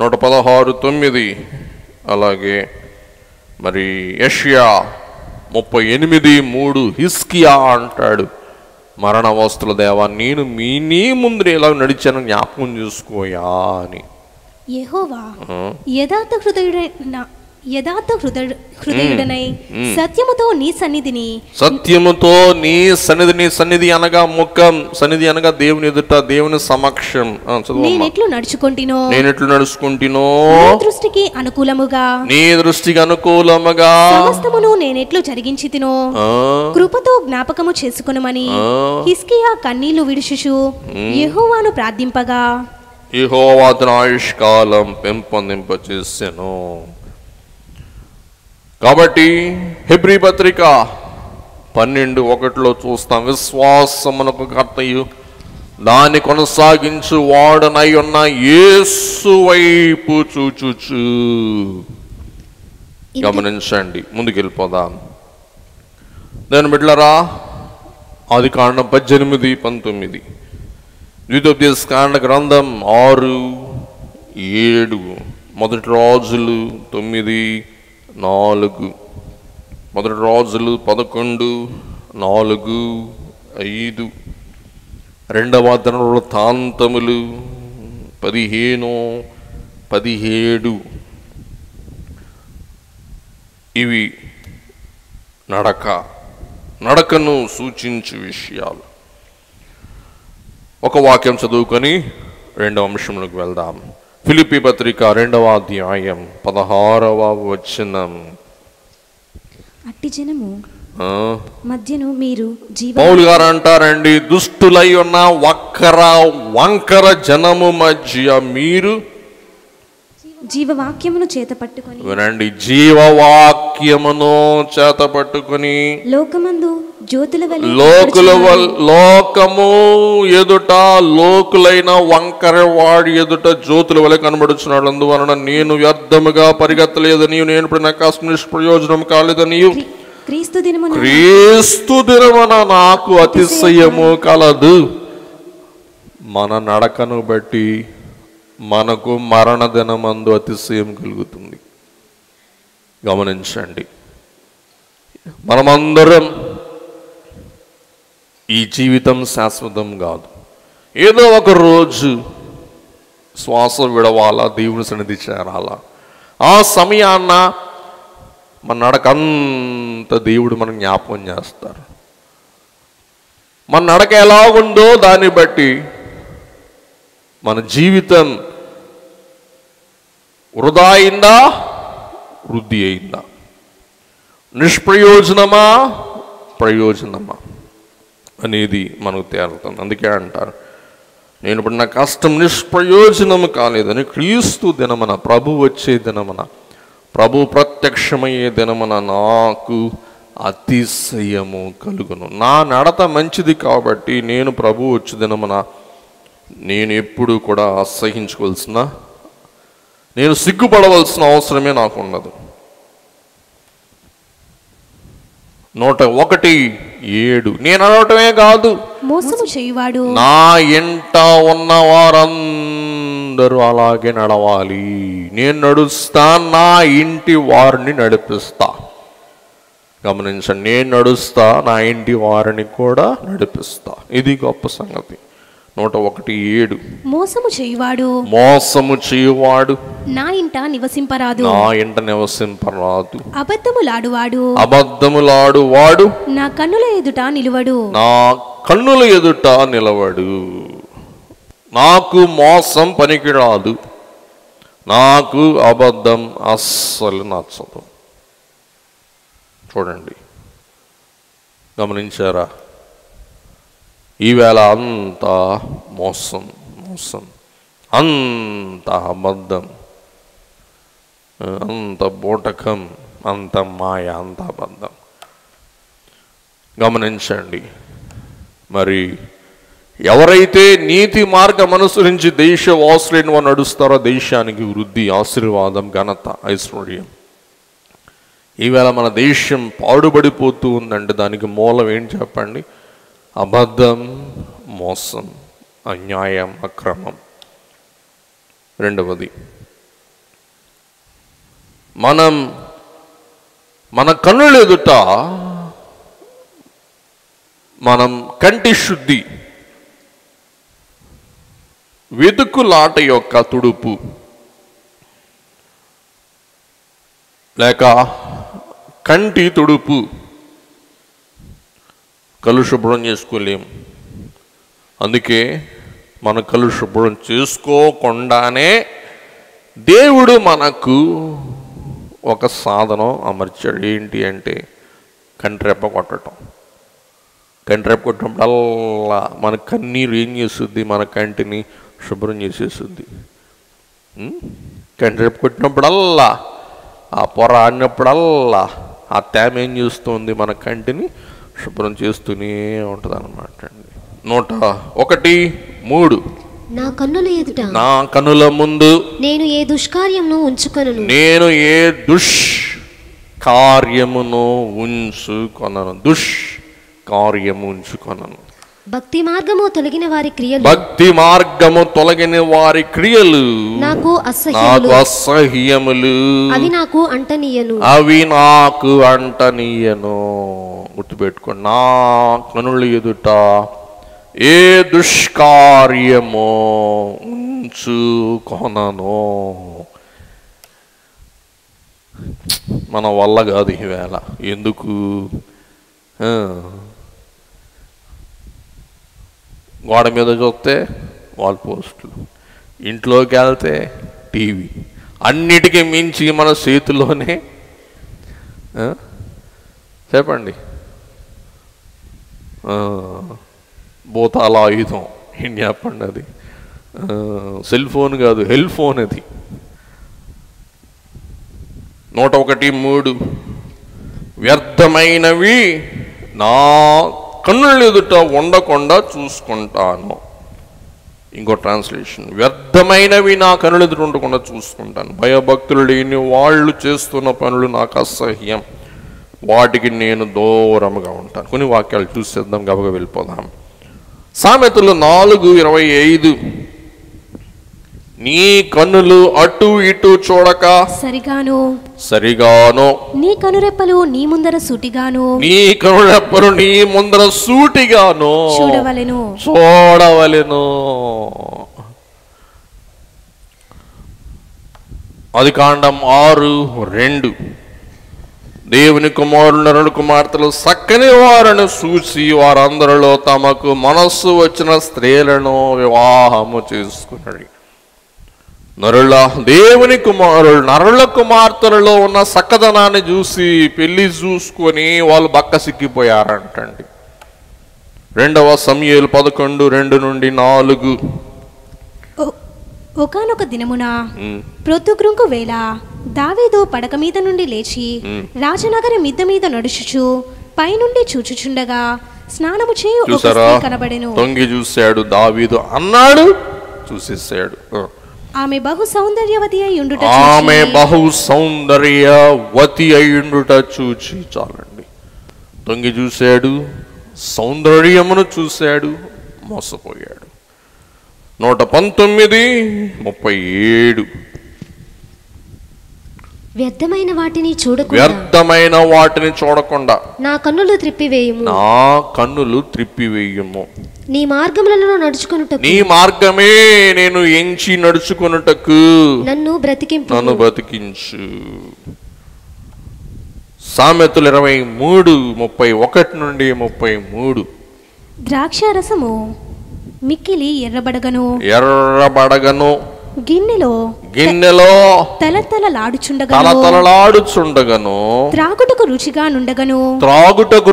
116:9, అలాగే మరి యెషయా 38:3 హిజ్కియా అంటాడు, మరణవస్తుల దేవా నేను నీ ముందు ఎలా నడిచాను జ్ఞాపకం చేసుకోయా అని. యెహోవా యథార్థ హృదయుడనై సత్యముతో నీ సన్నిధిని అనగా ముఖం, సన్నిధి అనగా దేవుని ఎదుట, దేవుని సమక్షం. నేనెట్లు నడుచుకుంటినో నీ దృష్టికి అనుకూలముగా సమస్తమును నేనెట్లు జరిగించితినో కృపతో జ్ఞాపకము చేసుకొనుమని హిజ్కియా కన్నీళ్లు విడుచుచు యెహోవాను ప్రార్థింపగా యెహోవా తన ఆయుష్కాలం పెంపొందింపచేసెను. కాబట్టి హెబ్రీ పత్రిక 12:1 చూస్తాం, విశ్వాసమునకు కర్తయు దాన్ని కొనసాగించు వాడనై ఉన్న యేసు వైపు చూచుచు. గమనించండి, ముందుకెళ్ళిపోదాం. దాని బిడ్డలారా, ఆదికాండం 18:19, ద్వితోపదేశకాండ గ్రంథం 6:7, మొదటి రాజులు 9:4, మొదటి రాజులు 11:4-5, రెండవ దినవృత్తాంతములు 15:17. ఇవి నడకను సూచించు విషయాలు. ఒక వాక్యం చదువుకొని రెండవ అంశంలోకి వెళ్దాం. ఫిలిప్పీ పత్రిక 2వ అధ్యాయం 16వ వచనం. అట్టి జనము మధ్యను మీరు పౌలు గారు అంటారండి, దుష్టులై ఉన్న వంకర జనము మధ్య మీరు జీవవాక్యమును చేత పట్టుకొని, వినండి, జీవవాక్యమును చేత పట్టుకొని లోకమందు జ్యోతుల వలె లోకము ఎదుట లోకులైన వంకర వాడి ఎదుట జ్యోతుల వలె కనబడుచున్నాడు. అందువలన నేను వ్యర్థముగా పరిగెత్తలేదని, నేను ఇప్పుడు నాకు నిష్ప్రయోజనం కాలేదని క్రీస్తు దినమున నాకు అతిశయము కలదు. మన నడకను బట్టి మనకు మరణ దినమందు అతిశయం కలుగుతుంది. గమనించండి, మనమందరం ఈ జీవితం శాశ్వతం కాదు. ఏదో ఒక రోజు శ్వాస విడవాలా, దేవుని సన్నిధి చేరాలా. ఆ సమయాన్న మన నడకంత దేవుడు మనం జ్ఞాపకం చేస్తారు. మన నడక ఎలా ఉందో దాన్ని బట్టి మన జీవితం వృధా అయిందా, వృద్ధి అయిందా, నిష్ప్రయోజనమా, ప్రయోజనమా అనేది మనకు తేలుతుంది. అందుకే అంటారు, నేను ఇప్పుడు నా కష్టం నిష్ప్రయోజనము కాలేదని, క్రీస్తు దినమున, ప్రభు వచ్చే దినమున, ప్రభు ప్రత్యక్షమయ్యే దినమున నాకు అతిశయము కలుగును. నా నడత మంచిది కాబట్టి నేను ప్రభు వచ్చే దినమున నేను ఎప్పుడు కూడా అసహించుకోవాల్సిన, నేను సిగ్గుపడవలసిన అవసరమే నాకు ఉండదు. 1:7 నేను అనటమే కాదు, మోసము చేయువాడు నా ఎంట ఉన్న వారందరూ అలాగే నడవాలి. నేను నడుస్తా, నా ఇంటి వారిని నడిపిస్తా. గమనించండి, నేను నడుస్తా, నా ఇంటి వారిని కూడా నడిపిస్తా. ఇది గొప్ప సంగతి. 1:7 మోసము చేయువాడు, మోసము చేయువాడు నా ఇంట నివసింపరాదు, నా ఇంట నివసింపరాదు. అబద్ధములాడువాడు, అబద్ధములాడువాడు నా కన్నుల ఎదుట నిలువడు, నా కన్నుల ఎదుట నిలవడు. నాకు మోసం పనికిరాదు, నాకు అబద్ధం అస్సలు నచ్చదు. చూడండి, గమనించారా? ఈవేళ అంత మోసం, అంత అబద్ధం, అంత బోటకం, అంత మాయ, అంత అబద్ధం. గమనించండి, మరి ఎవరైతే నీతి మార్గం అనుసరించి దేశవాసులైన వారు నడుస్తారో దేశానికి వృద్ధి, ఆశీర్వాదం, ఘనత, ఐశ్వర్యం. ఈవేళ మన దేశం పాడుబడిపోతూ ఉందంటే దానికి మూలం ఏం చెప్పండి? అబద్ధం, మోసం, అన్యాయం, అక్రమం. రెండవది, మన కన్నుల ఎదుట మనం కంటి శుద్ధి, వెతుకులాట యొక్క తుడుపు, లేక కంటి తుడుపు కళ్ళు శుభ్రం చేసుకోలేము. అందుకే మన కళ్ళు శుభ్రం చేసుకోకుండానే దేవుడు మనకు ఒక సాధనం అమర్చాడు. ఏంటి అంటే కంట్రెప్ప కొట్టడం. కంట్రెప్ప కొట్టినప్పుడల్లా మన కన్నీరు ఏం చేస్తుంది? మన కంటిని శుభ్రం చేసేస్తుంది. కంట్రెప్ప కొట్టినప్పుడల్లా, ఆ పొర ఆడినప్పుడల్లా ఆ తేమ ఏం చేస్తుంది? మన కంటిని శుభ్రం చేస్తూనే ఉంటుంది అన్నమాట అండి. 1:3 నా కన్నుల ఎదుట, నా కన్నుల ముందు నేను ఏ దుష్కార్యమును ఉంచుకొనను, నేను ఏ దుష్కార్యమును ఉంచుకొనను. దుష్కార్యము ఉంచుకొనను. భక్తి మార్గము తొలగిన వారి క్రియలు, భక్తి మార్గము తొలగిన వారి క్రియలు నాకు అసహ్యములు, అవి నాకు అంటనీయను, అవి నాకు అంటనీయను. గుర్తుపెట్టుకోండి, నా కనుల ఎదుట ఏ దుష్కార్యమో ఉంచుకొనను. మన వల్ల కాదు ఈవేళ. ఎందుకు? గోడ మీద చూస్తే వాల్ పోస్టులు, ఇంట్లోకి వెళ్తే టీవీ, అన్నిటికీ మించి మన చేతిలోనే చెప్పండి భూతాల ఆయుధం. ఏం చెప్పండి అది? సెల్ ఫోన్ కాదు, హెల్ ఫోన్ అది. 1:3 వ్యర్థమైనవి నా కన్నుల ఎదుట ఉండకుండా చూసుకుంటాను. ఇంకో ట్రాన్స్లేషన్, వ్యర్థమైనవి నా కన్నుల ఎదుట ఉండకుండా చూసుకుంటాను. భయభక్తులు లేని వాళ్ళు చేస్తున్న పనులు నాకు అసహ్యం, వాటికి నేను దూరంగా ఉంటాను. కొన్ని వాక్యాలు చూసేద్దాం, గబగ వెళ్ళిపోదాం. సామెతలు 4:25, నీ కన్నులు అటు ఇటు చూడక సరిగాను నీ కనురెప్పలు నీ ముందర సూటిగాను చూడవలెను. ఆదికాండం 6:2 దేవుని కుమారులు నరుల కుమార్తెలు చక్కని వారిని చూసి వారందరిలో తమకు మనస్సు వచ్చిన స్త్రీలను వివాహము చేసుకున్నాడు. దేవుని కుమారులు నరుల కుమార్తెలలో ఉన్న చక్కదనాన్ని చూసి పెళ్లి చూసుకొని వాళ్ళు బక్క సిక్కిపోయారంటండి. 2వ సమూయేలు 11:2-4. ఒకానొక దినమున ప్రొద్దుగ్రుంకు వేళ దావీదు పడక మీద నుండి లేచి రాజనగరి మిద్దె మీద నడుచుచు పైనుండి చూచుచుండగా స్నానము చేయు ఒక స్త్రీ కనబడెను. తొంగి చూశాడు దావీదు అన్నాడు, చూసేశాడు. ఆమె బహు సౌందర్యవతి అయ్యుండుట చూచి చాలండి. తొంగి చూశాడు, సౌందర్యమును చూశాడు, మోసపోయాడు. 119:37. వ్యర్థమైన వాటిని చూడకుండా నా కన్నులు త్రిప్పివేయుము. నీ మార్గమే నేను ఎంచి నడుచుకొనుటకు నన్ను బ్రతికించు. సామెతలు 23:31-33. ద్రాక్షారసము మిక్కిలి ఎర్రబడగను గిన్నెలో తలతలలాడుచుండగను త్రాగుటకు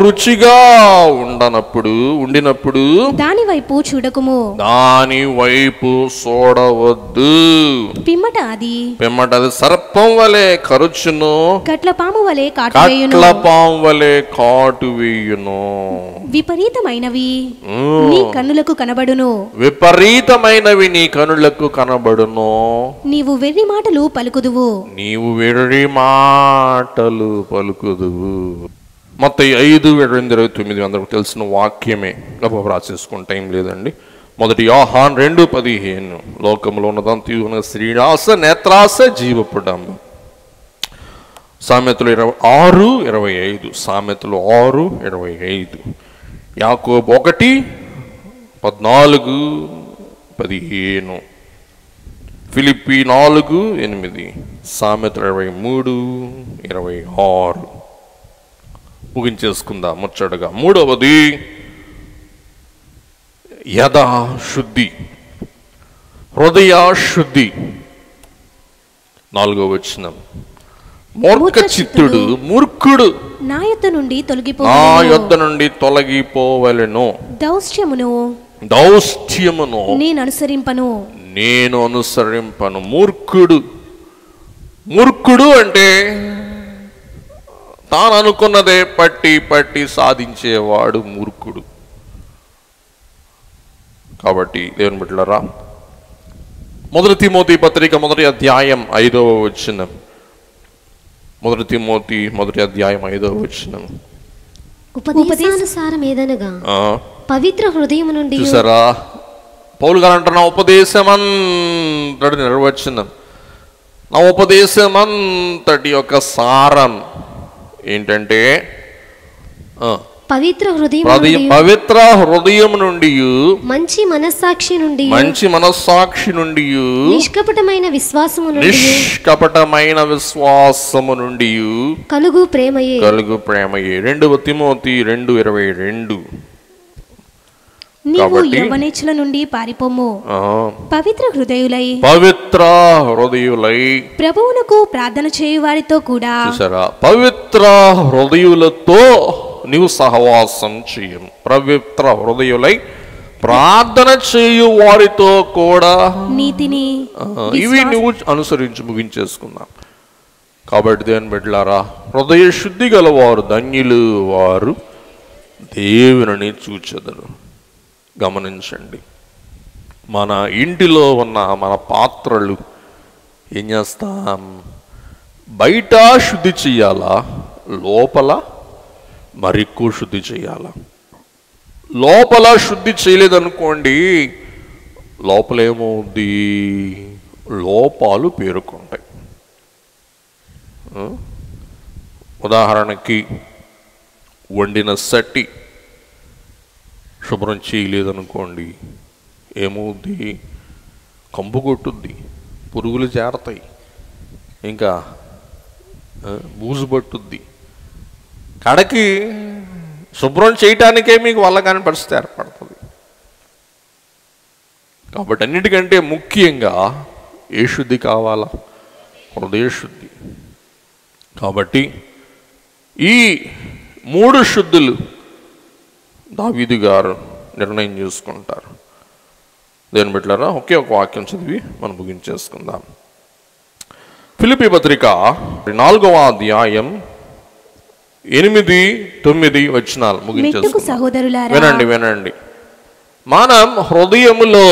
రుచిగా ఉండినప్పుడు దాని వైపు చూడవద్దు. పిమ్మట అది సర్పం వలె కరుచును, కట్లపాము వలె కాటు వేయును. విపరీతమైనవి నీ కన్నులకు కనబడును. నీవు వెర్రి మాటలు పలుకుదువు. మత్తయి 5:29 అందరికి తెలిసిన వాక్యమే, రాసేసుకుని టైం లేదండి. 1 యోహాను 2:15 లోకంలో ఉన్నదంతా శ్రీరాస నేత్రాస జీవపుడంబం. సామెతలు 6:25. సామెతలు 6:25. యాకోబు 1:14-15. ఫిలిప్పీ 4:8. సామెతలు 23:26. ముగించేసుకుందాం ముచ్చటగా. 3వది యథాశుద్ధి, హృదయ శుద్ధి. 4వ వచనం, మూర్ఖ చిత్తుడు మూర్ఖుడు నా యొద్ద నుండి తొలగిపోవలెను. దౌష్ట్యమును నేను అనుసరింపను. మూర్ఖుడు అంటే తాను అనుకున్నదే పట్టి సాధించేవాడు మూర్ఖుడు. కాబట్టి దేవుని బిడ్డలారా, 1 తిమోతి పత్రిక 1వ అధ్యాయం 5వ వచనం. 1 తిమోతి 1వ అధ్యాయం 5వ వచనం. ఉపదేశానుసారమేదనగా పవిత్ర హృదయము నుండి. చూసారా, పౌలు గారు అంటున్న ఉపదేశమంతటి నిర్వచనం, నా ఉపదేశమంతటి యొక్క సారం ఏంటంటే పవిత్ర హృదయం నుండి, మంచి మనస్సాక్షి నుండి, నిష్కపటమైన విశ్వాసము నుండి కలుగు ప్రేమయే. 2 తిమోతి 2:22. నీవు యవ్వనేచ్చుల నుండి పారిపోము, పవిత్ర హృదయులై ప్రభువునకు ప్రార్థన చేయు వారితో కూడా. చూసారా, పవిత్ర హృదయులతో నీవు సహవాసం చేయము. పవిత్ర హృదయులై ప్రార్థన చేయు వారితో కూడా నీతిని, ఇవి నువ్వు అనుసరించి ముగించేసుకుందాం. కాబట్టి దేవుని బిడ్డలారా, హృదయ శుద్ధి గలవారు ధన్యులు, వారు దేవుని చూచెదరు. గమనించండి, మన ఇంటిలో ఉన్న మన పాత్రలు ఏం చేస్తాం? బయట శుద్ధి చెయ్యాలా, లోపల మరిక్కువ శుద్ధి చేయాలా? లోపల శుద్ధి చేయలేదనుకోండి, లోపల ఏమవుద్ది? లోపాలు పేరుకుంటాయి. ఉదాహరణకి వండిన సట్టి శుభ్రం చేయలేదనుకోండి, ఏమవుద్ది? కంపు కొట్టుద్ది, పురుగులు చేరతాయి, ఇంకా బూజు పట్టుద్ది. కడకి శుభ్రం చేయటానికే మీకు వల్ల కాని పరిస్థితి ఏర్పడుతుంది. కాబట్టి అన్నిటికంటే ముఖ్యంగా ఏ శుద్ధి కావాలా? హృదయ శుద్ధి. కాబట్టి ఈ 3 శుద్ధులు దావీదు గారు నిర్ణయం చేసుకుంటారు. దేని బిడ్డలారా, ఒకే ఒక వాక్యం చదివి మనం ముగించేసుకుందాం. ఫిలిప్పీ పత్రిక 4వ అధ్యాయం 8-9 వచనాలు ముగించేసుకుందాం. వినండి. మనం హృదయములో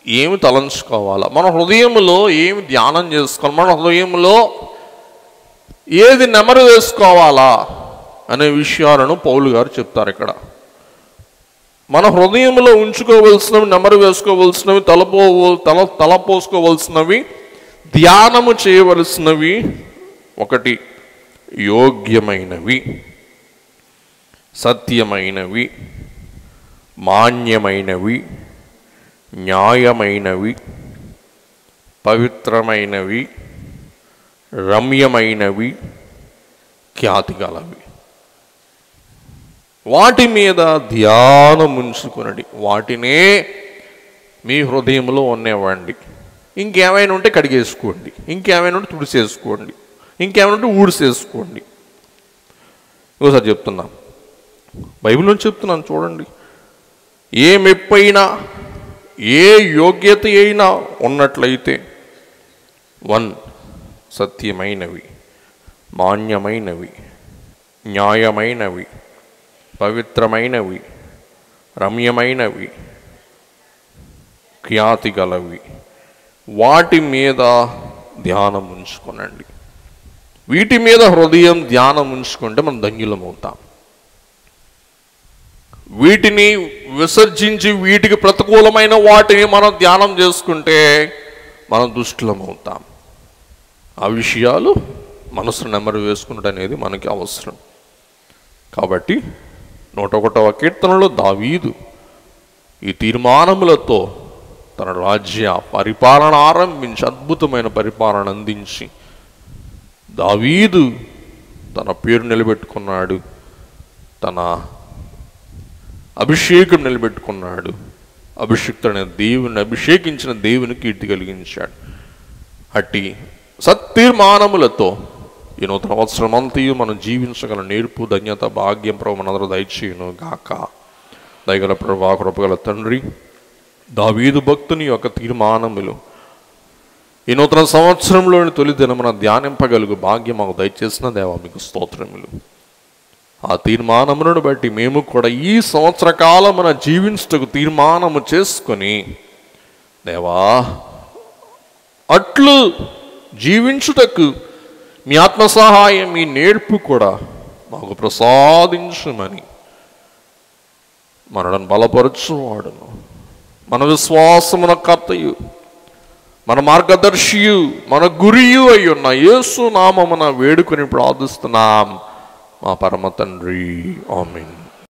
ఏమి తలంచుకోవాలా, మన హృదయములో ఏమి ధ్యానం చేసుకోవాలి, మన హృదయంలో ఏది నెమరు వేసుకోవాలా అనే విషయాలను పౌలు గారు చెప్తారు ఇక్కడ. మన హృదయంలో ఉంచుకోవలసినవి, నెమరు వేసుకోవలసినవి, తలపోసుకోవలసినవి, ధ్యానము చేయవలసినవి: 1 యోగ్యమైనవి, సత్యమైనవి, మాన్యమైనవి, న్యాయమైనవి, పవిత్రమైనవి, రమ్యమైనవి, ఖ్యాతి గలవి. వాటి మీద ధ్యానం ఉంచుకునండి. వాటినే మీ హృదయంలో ఉన్నవండి. ఇంకేమైనా ఉంటే కడిగేసుకోండి, ఇంకేమైనా ఉంటే తుడిసేసుకోండి, ఇంకేమైనా ఉంటే ఊడిసేసుకోండి. ఇంకోసారి చెప్తున్నా, బైబిల్ నుంచి చెప్తున్నాను చూడండి. ఏ మెప్పైనా, ఏ యోగ్యత అయినా ఉన్నట్లయితే 1 సత్యమైనవి, మాన్యమైనవి, న్యాయమైనవి, పవిత్రమైనవి, రమ్యమైనవి, ఖ్యాతి గలవి. వాటి మీద ధ్యానం ఉంచుకోనండి. వీటి మీద హృదయం ధ్యానం ఉంచుకుంటే మనం ధన్యులమవుతాం. వీటిని విసర్జించి వీటికి ప్రతికూలమైన వాటిని మనం ధ్యానం చేసుకుంటే మనం దుష్టులమవుతాం. ఆ విషయాలు మనసును నెమరు వేసుకున్నట్టు అనేది మనకి అవసరం. కాబట్టి 101వ కీర్తనలో దావీదు ఈ తీర్మానములతో తన రాజ్య పరిపాలన ఆరంభించి అద్భుతమైన పరిపాలన అందించి దావీదు తన పేరు నిలబెట్టుకున్నాడు, తన అభిషేకం నిలబెట్టుకున్నాడు. అభిషిక్తుడైన దేవుని, అభిషేకించిన దేవుని కీర్తి కలిగించాడు. అట్టి సత్తీర్మానములతో ఈ నూతన సంవత్సరమంతయు మనం జీవించగల నేర్పు, ధన్యత, భాగ్యం ప్రభు మనందరూ దయచేయును గాక. దయగల ప్రభా, కృపగల తండ్రి, దావీదు భక్తుని యొక్క తీర్మానములు ఈ నూతన సంవత్సరంలోని తొలి దినమున ధ్యానింపగలుగు భాగ్యం మాకు దయచేసిన దేవా మీకు స్తోత్రములు. ఆ తీర్మానములను బట్టి మేము కూడా ఈ సంవత్సర కాలమున జీవించుటకు తీర్మానము చేసుకొని దేవా అట్లు జీవించుటకు మీ ఆత్మ సహాయం, మీ నేర్పు కూడా మాకు ప్రసాదించుమని మనలను బలపరచువాడును, మన విశ్వాసమున కర్తయు, మన మార్గదర్శియు, మన గురియు అయ్యున్న యేసు నామమున వేడుకొని ప్రార్థిస్తున్నాం మా పరమ తండ్రి. ఆమేన్.